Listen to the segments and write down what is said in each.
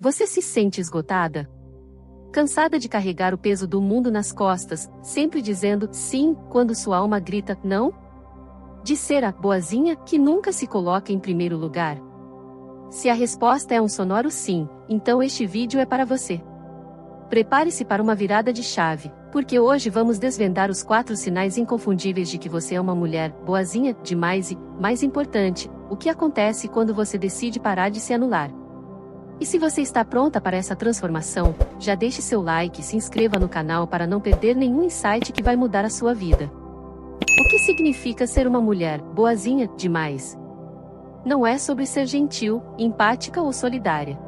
Você se sente esgotada? Cansada de carregar o peso do mundo nas costas, sempre dizendo sim quando sua alma grita não? De ser a boazinha que nunca se coloca em primeiro lugar? Se a resposta é um sonoro sim, então este vídeo é para você. Prepare-se para uma virada de chave, porque hoje vamos desvendar os 4 sinais inconfundíveis de que você é uma mulher boazinha demais e, mais importante, o que acontece quando você decide parar de se anular. E se você está pronta para essa transformação, já deixe seu like e se inscreva no canal para não perder nenhum insight que vai mudar a sua vida. O que significa ser uma mulher boazinha demais? Não é sobre ser gentil, empática ou solidária.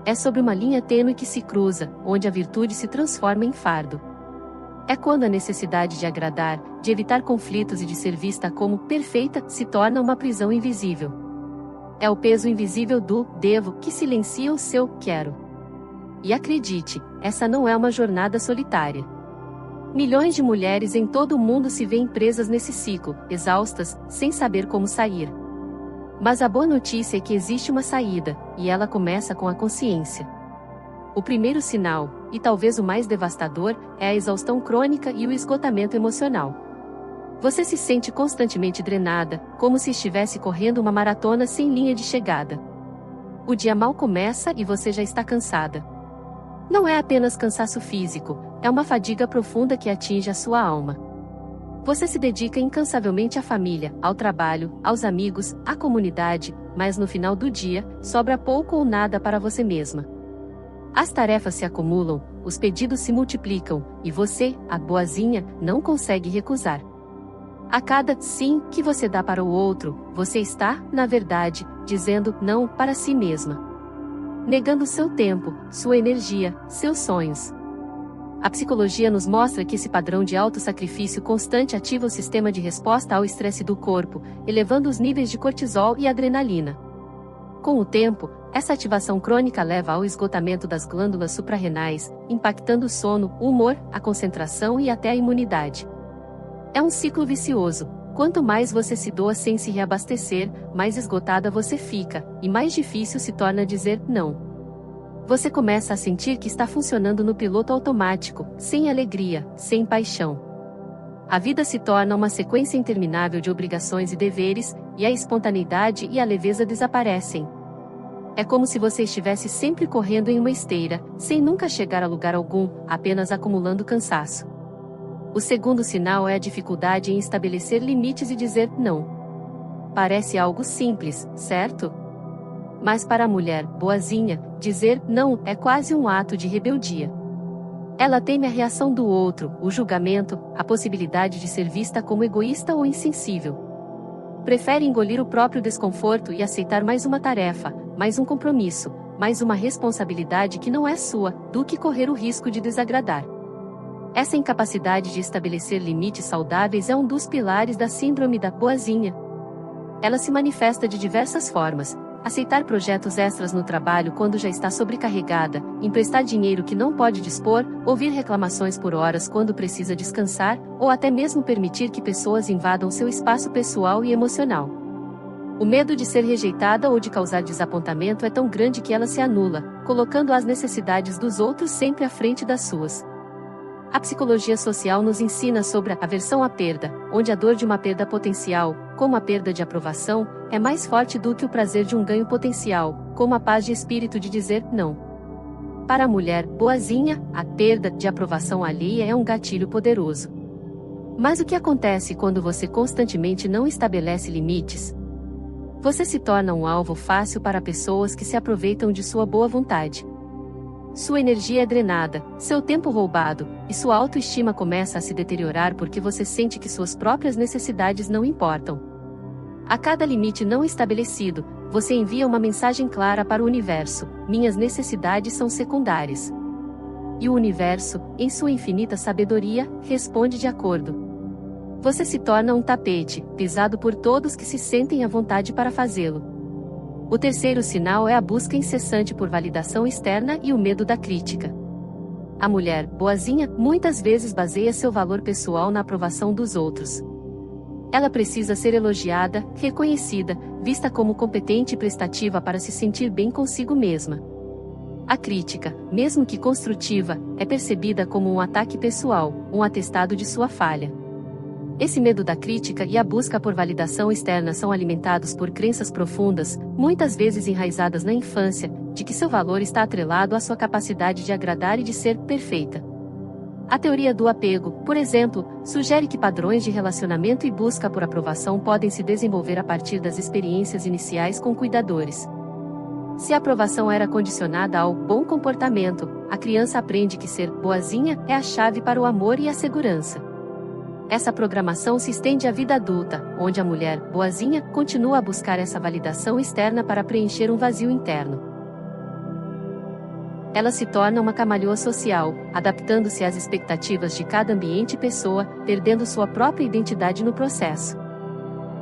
É sobre uma linha tênue que se cruza, onde a virtude se transforma em fardo. É quando a necessidade de agradar, de evitar conflitos e de ser vista como perfeita se torna uma prisão invisível. É o peso invisível do devo que silencia o seu quero. E acredite, essa não é uma jornada solitária. Milhões de mulheres em todo o mundo se veem presas nesse ciclo, exaustas, sem saber como sair. Mas a boa notícia é que existe uma saída, e ela começa com a consciência. O primeiro sinal, e talvez o mais devastador, é a exaustão crônica e o esgotamento emocional. Você se sente constantemente drenada, como se estivesse correndo uma maratona sem linha de chegada. O dia mal começa e você já está cansada. Não é apenas cansaço físico, é uma fadiga profunda que atinge a sua alma. Você se dedica incansavelmente à família, ao trabalho, aos amigos, à comunidade, mas no final do dia, sobra pouco ou nada para você mesma. As tarefas se acumulam, os pedidos se multiplicam, e você, a boazinha, não consegue recusar. A cada sim que você dá para o outro, você está, na verdade, dizendo não para si mesma. Negando seu tempo, sua energia, seus sonhos. A psicologia nos mostra que esse padrão de autossacrifício constante ativa o sistema de resposta ao estresse do corpo, elevando os níveis de cortisol e adrenalina. Com o tempo, essa ativação crônica leva ao esgotamento das glândulas suprarrenais, impactando o sono, o humor, a concentração e até a imunidade. É um ciclo vicioso. Quanto mais você se doa sem se reabastecer, mais esgotada você fica, e mais difícil se torna dizer não. Você começa a sentir que está funcionando no piloto automático, sem alegria, sem paixão. A vida se torna uma sequência interminável de obrigações e deveres, e a espontaneidade e a leveza desaparecem. É como se você estivesse sempre correndo em uma esteira, sem nunca chegar a lugar algum, apenas acumulando cansaço. O segundo sinal é a dificuldade em estabelecer limites e dizer não. Parece algo simples, certo? Mas para a mulher boazinha, dizer não é quase um ato de rebeldia. Ela teme a reação do outro, o julgamento, a possibilidade de ser vista como egoísta ou insensível. Prefere engolir o próprio desconforto e aceitar mais uma tarefa, mais um compromisso, mais uma responsabilidade que não é sua, do que correr o risco de desagradar. Essa incapacidade de estabelecer limites saudáveis é um dos pilares da síndrome da boazinha. Ela se manifesta de diversas formas. Aceitar projetos extras no trabalho quando já está sobrecarregada, emprestar dinheiro que não pode dispor, ouvir reclamações por horas quando precisa descansar, ou até mesmo permitir que pessoas invadam seu espaço pessoal e emocional. O medo de ser rejeitada ou de causar desapontamento é tão grande que ela se anula, colocando as necessidades dos outros sempre à frente das suas. A psicologia social nos ensina sobre a aversão à perda, onde a dor de uma perda potencial, como a perda de aprovação, é mais forte do que o prazer de um ganho potencial, como a paz de espírito de dizer não. Para a mulher boazinha, a perda de aprovação alheia é um gatilho poderoso. Mas o que acontece quando você constantemente não estabelece limites? Você se torna um alvo fácil para pessoas que se aproveitam de sua boa vontade. Sua energia é drenada, seu tempo roubado, e sua autoestima começa a se deteriorar porque você sente que suas próprias necessidades não importam. A cada limite não estabelecido, você envia uma mensagem clara para o universo: minhas necessidades são secundárias. E o universo, em sua infinita sabedoria, responde de acordo. Você se torna um tapete, pisado por todos que se sentem à vontade para fazê-lo. O terceiro sinal é a busca incessante por validação externa e o medo da crítica. A mulher boazinha muitas vezes baseia seu valor pessoal na aprovação dos outros. Ela precisa ser elogiada, reconhecida, vista como competente e prestativa para se sentir bem consigo mesma. A crítica, mesmo que construtiva, é percebida como um ataque pessoal, um atestado de sua falha. Esse medo da crítica e a busca por validação externa são alimentados por crenças profundas, muitas vezes enraizadas na infância, de que seu valor está atrelado à sua capacidade de agradar e de ser perfeita. A teoria do apego, por exemplo, sugere que padrões de relacionamento e busca por aprovação podem se desenvolver a partir das experiências iniciais com cuidadores. Se a aprovação era condicionada ao bom comportamento, a criança aprende que ser boazinha é a chave para o amor e a segurança. Essa programação se estende à vida adulta, onde a mulher boazinha continua a buscar essa validação externa para preencher um vazio interno. Ela se torna uma camaleoa social, adaptando-se às expectativas de cada ambiente e pessoa, perdendo sua própria identidade no processo.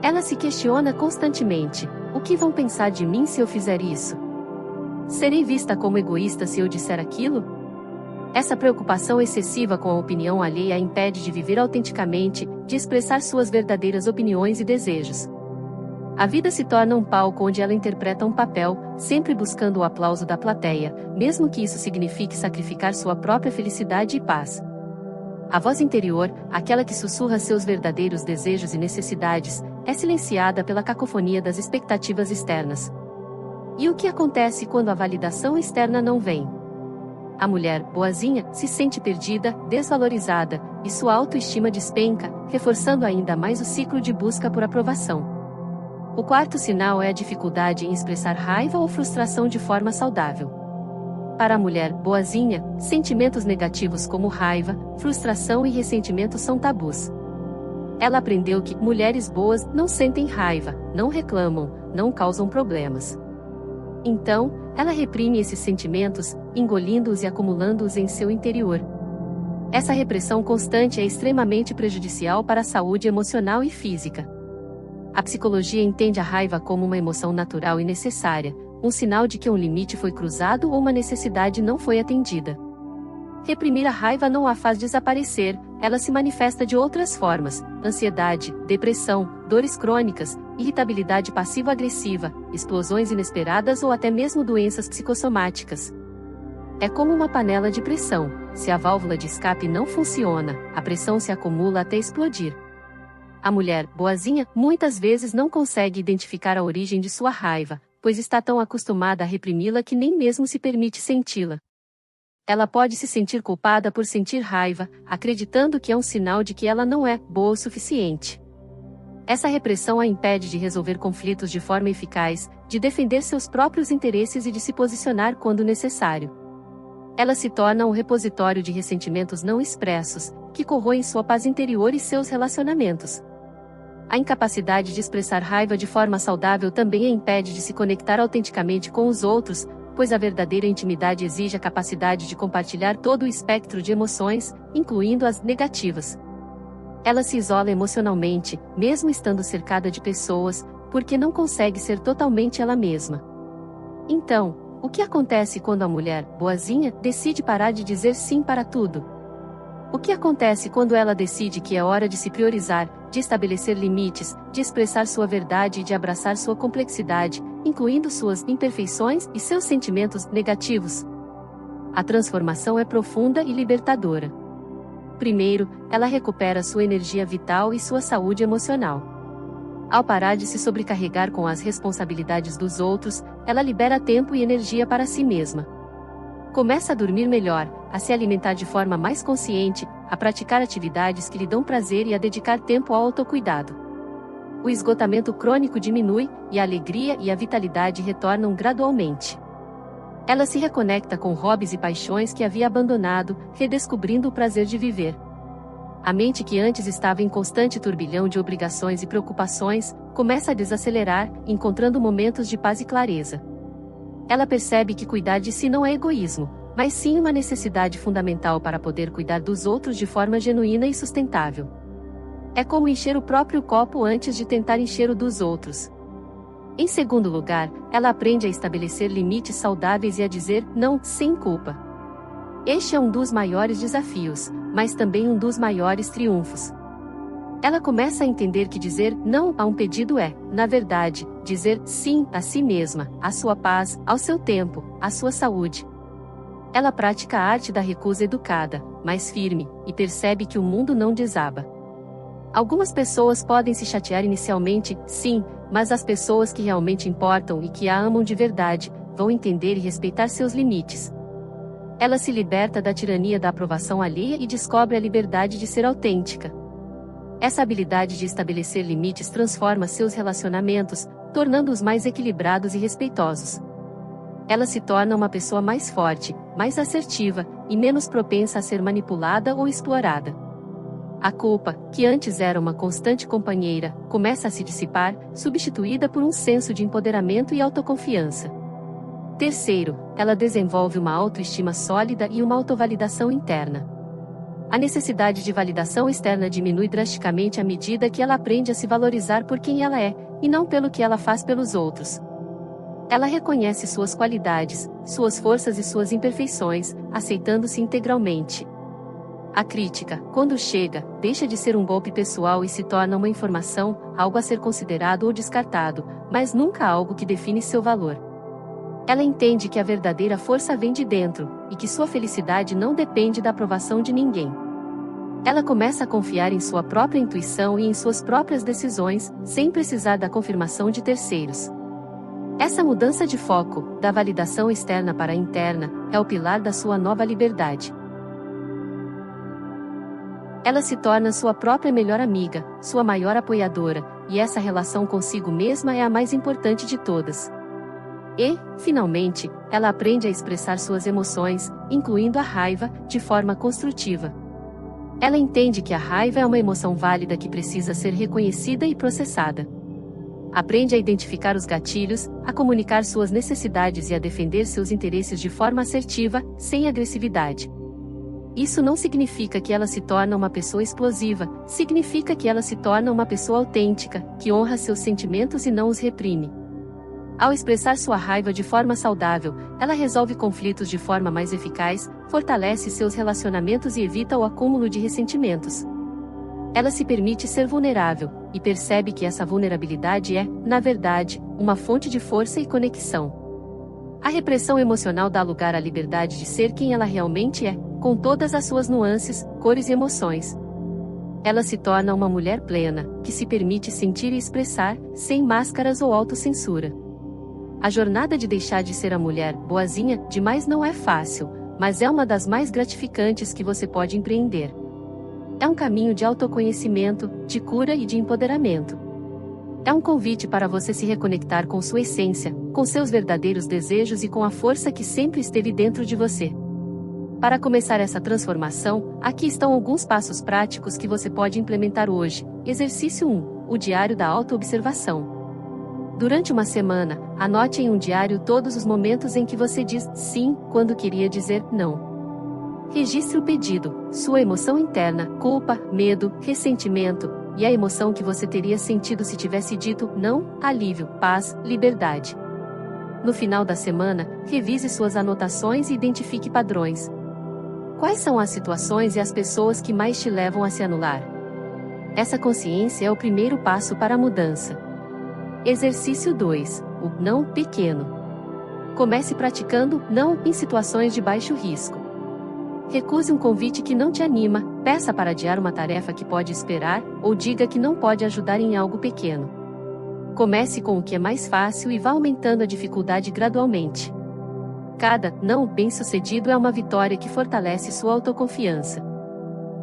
Ela se questiona constantemente: o que vão pensar de mim se eu fizer isso? Serei vista como egoísta se eu disser aquilo? Essa preocupação excessiva com a opinião alheia a impede de viver autenticamente, de expressar suas verdadeiras opiniões e desejos. A vida se torna um palco onde ela interpreta um papel, sempre buscando o aplauso da plateia, mesmo que isso signifique sacrificar sua própria felicidade e paz. A voz interior, aquela que sussurra seus verdadeiros desejos e necessidades, é silenciada pela cacofonia das expectativas externas. E o que acontece quando a validação externa não vem? A mulher boazinha se sente perdida, desvalorizada, e sua autoestima despenca, reforçando ainda mais o ciclo de busca por aprovação. O quarto sinal é a dificuldade em expressar raiva ou frustração de forma saudável. Para a mulher boazinha, sentimentos negativos como raiva, frustração e ressentimento são tabus. Ela aprendeu que mulheres boas não sentem raiva, não reclamam, não causam problemas. Então, ela reprime esses sentimentos, engolindo-os e acumulando-os em seu interior. Essa repressão constante é extremamente prejudicial para a saúde emocional e física. A psicologia entende a raiva como uma emoção natural e necessária, um sinal de que um limite foi cruzado ou uma necessidade não foi atendida. Reprimir a raiva não a faz desaparecer, ela se manifesta de outras formas: ansiedade, depressão, dores crônicas, irritabilidade passivo-agressiva, explosões inesperadas ou até mesmo doenças psicossomáticas. É como uma panela de pressão: se a válvula de escape não funciona, a pressão se acumula até explodir. A mulher boazinha muitas vezes não consegue identificar a origem de sua raiva, pois está tão acostumada a reprimi-la que nem mesmo se permite senti-la. Ela pode se sentir culpada por sentir raiva, acreditando que é um sinal de que ela não é boa o suficiente. Essa repressão a impede de resolver conflitos de forma eficaz, de defender seus próprios interesses e de se posicionar quando necessário. Ela se torna um repositório de ressentimentos não expressos, que corroem sua paz interior e seus relacionamentos. A incapacidade de expressar raiva de forma saudável também a impede de se conectar autenticamente com os outros, pois a verdadeira intimidade exige a capacidade de compartilhar todo o espectro de emoções, incluindo as negativas. Ela se isola emocionalmente, mesmo estando cercada de pessoas, porque não consegue ser totalmente ela mesma. Então, o que acontece quando a mulher boazinha decide parar de dizer sim para tudo? O que acontece quando ela decide que é hora de se priorizar, de estabelecer limites, de expressar sua verdade e de abraçar sua complexidade, incluindo suas imperfeições e seus sentimentos negativos? A transformação é profunda e libertadora. Primeiro, ela recupera sua energia vital e sua saúde emocional. Ao parar de se sobrecarregar com as responsabilidades dos outros, ela libera tempo e energia para si mesma. Começa a dormir melhor, a se alimentar de forma mais consciente, a praticar atividades que lhe dão prazer e a dedicar tempo ao autocuidado. O esgotamento crônico diminui, e a alegria e a vitalidade retornam gradualmente. Ela se reconecta com hobbies e paixões que havia abandonado, redescobrindo o prazer de viver. A mente que antes estava em constante turbilhão de obrigações e preocupações, começa a desacelerar, encontrando momentos de paz e clareza. Ela percebe que cuidar de si não é egoísmo, mas sim uma necessidade fundamental para poder cuidar dos outros de forma genuína e sustentável. É como encher o próprio copo antes de tentar encher o dos outros. Em segundo lugar, ela aprende a estabelecer limites saudáveis e a dizer não sem culpa. Este é um dos maiores desafios, mas também um dos maiores triunfos. Ela começa a entender que dizer não a um pedido é, na verdade, dizer sim a si mesma, à sua paz, ao seu tempo, à sua saúde. Ela pratica a arte da recusa educada, mais firme, e percebe que o mundo não desaba. Algumas pessoas podem se chatear inicialmente, sim, mas as pessoas que realmente importam e que a amam de verdade, vão entender e respeitar seus limites. Ela se liberta da tirania da aprovação alheia e descobre a liberdade de ser autêntica. Essa habilidade de estabelecer limites transforma seus relacionamentos, tornando-os mais equilibrados e respeitosos. Ela se torna uma pessoa mais forte, mais assertiva, e menos propensa a ser manipulada ou explorada. A culpa, que antes era uma constante companheira, começa a se dissipar, substituída por um senso de empoderamento e autoconfiança. Terceiro, ela desenvolve uma autoestima sólida e uma autovalidação interna. A necessidade de validação externa diminui drasticamente à medida que ela aprende a se valorizar por quem ela é, e não pelo que ela faz pelos outros. Ela reconhece suas qualidades, suas forças e suas imperfeições, aceitando-se integralmente. A crítica, quando chega, deixa de ser um golpe pessoal e se torna uma informação, algo a ser considerado ou descartado, mas nunca algo que define seu valor. Ela entende que a verdadeira força vem de dentro, e que sua felicidade não depende da aprovação de ninguém. Ela começa a confiar em sua própria intuição e em suas próprias decisões, sem precisar da confirmação de terceiros. Essa mudança de foco, da validação externa para a interna, é o pilar da sua nova liberdade. Ela se torna sua própria melhor amiga, sua maior apoiadora, e essa relação consigo mesma é a mais importante de todas. E, finalmente, ela aprende a expressar suas emoções, incluindo a raiva, de forma construtiva. Ela entende que a raiva é uma emoção válida que precisa ser reconhecida e processada. Aprende a identificar os gatilhos, a comunicar suas necessidades e a defender seus interesses de forma assertiva, sem agressividade. Isso não significa que ela se torna uma pessoa explosiva, significa que ela se torna uma pessoa autêntica, que honra seus sentimentos e não os reprime. Ao expressar sua raiva de forma saudável, ela resolve conflitos de forma mais eficaz, fortalece seus relacionamentos e evita o acúmulo de ressentimentos. Ela se permite ser vulnerável, e percebe que essa vulnerabilidade é, na verdade, uma fonte de força e conexão. A repressão emocional dá lugar à liberdade de ser quem ela realmente é, com todas as suas nuances, cores e emoções. Ela se torna uma mulher plena, que se permite sentir e expressar, sem máscaras ou autocensura. A jornada de deixar de ser a mulher boazinha demais não é fácil, mas é uma das mais gratificantes que você pode empreender. É um caminho de autoconhecimento, de cura e de empoderamento. É um convite para você se reconectar com sua essência, com seus verdadeiros desejos e com a força que sempre esteve dentro de você. Para começar essa transformação, aqui estão alguns passos práticos que você pode implementar hoje. Exercício 1. O diário da autoobservação. Durante uma semana, anote em um diário todos os momentos em que você diz sim, quando queria dizer não. Registre o pedido, sua emoção interna, culpa, medo, ressentimento, e a emoção que você teria sentido se tivesse dito não, alívio, paz, liberdade. No final da semana, revise suas anotações e identifique padrões. Quais são as situações e as pessoas que mais te levam a se anular? Essa consciência é o primeiro passo para a mudança. Exercício 2. O não pequeno. Comece praticando não em situações de baixo risco. Recuse um convite que não te anima, peça para adiar uma tarefa que pode esperar, ou diga que não pode ajudar em algo pequeno. Comece com o que é mais fácil e vá aumentando a dificuldade gradualmente. Cada não bem-sucedido é uma vitória que fortalece sua autoconfiança.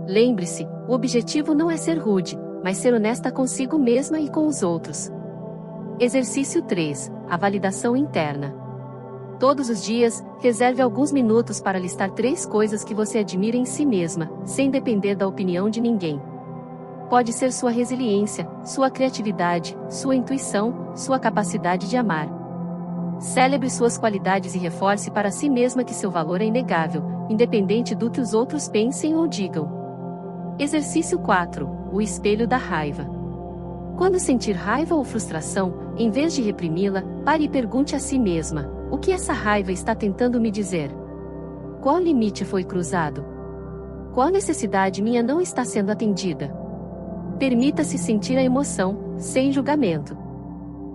Lembre-se, o objetivo não é ser rude, mas ser honesta consigo mesma e com os outros. Exercício 3. A validação interna. Todos os dias, reserve alguns minutos para listar 3 coisas que você admira em si mesma, sem depender da opinião de ninguém. Pode ser sua resiliência, sua criatividade, sua intuição, sua capacidade de amar. Celebre suas qualidades e reforce para si mesma que seu valor é inegável, independente do que os outros pensem ou digam. Exercício 4. O espelho da raiva. Quando sentir raiva ou frustração, em vez de reprimi-la, pare e pergunte a si mesma: o que essa raiva está tentando me dizer? Qual limite foi cruzado? Qual necessidade minha não está sendo atendida? Permita-se sentir a emoção, sem julgamento.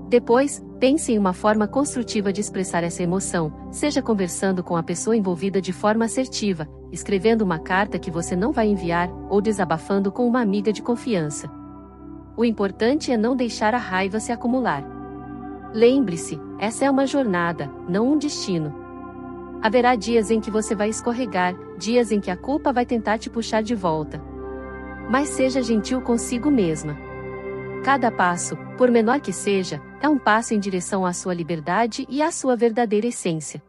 Depois, Pense em uma forma construtiva de expressar essa emoção, seja conversando com a pessoa envolvida de forma assertiva, escrevendo uma carta que você não vai enviar, ou desabafando com uma amiga de confiança. O importante é não deixar a raiva se acumular. Lembre-se, essa é uma jornada, não um destino. Haverá dias em que você vai escorregar, dias em que a culpa vai tentar te puxar de volta. Mas seja gentil consigo mesma. Cada passo, por menor que seja, é um passo em direção à sua liberdade e à sua verdadeira essência.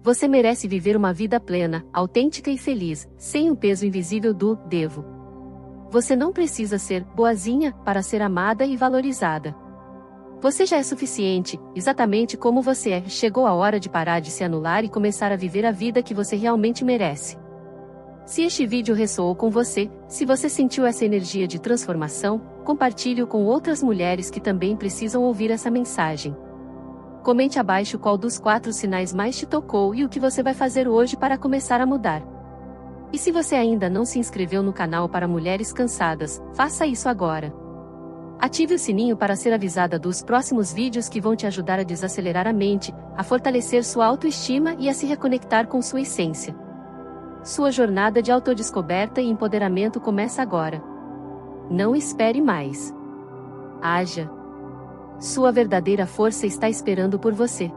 Você merece viver uma vida plena, autêntica e feliz, sem o peso invisível do devo. Você não precisa ser boazinha para ser amada e valorizada. Você já é suficiente, exatamente como você é. Chegou a hora de parar de se anular e começar a viver a vida que você realmente merece. Se este vídeo ressoou com você, se você sentiu essa energia de transformação, compartilhe-o com outras mulheres que também precisam ouvir essa mensagem. Comente abaixo qual dos 4 sinais mais te tocou e o que você vai fazer hoje para começar a mudar. E se você ainda não se inscreveu no canal para Mulheres Cansadas, faça isso agora. Ative o sininho para ser avisada dos próximos vídeos que vão te ajudar a desacelerar a mente, a fortalecer sua autoestima e a se reconectar com sua essência. Sua jornada de autodescoberta e empoderamento começa agora. Não espere mais. Haja. Sua verdadeira força está esperando por você.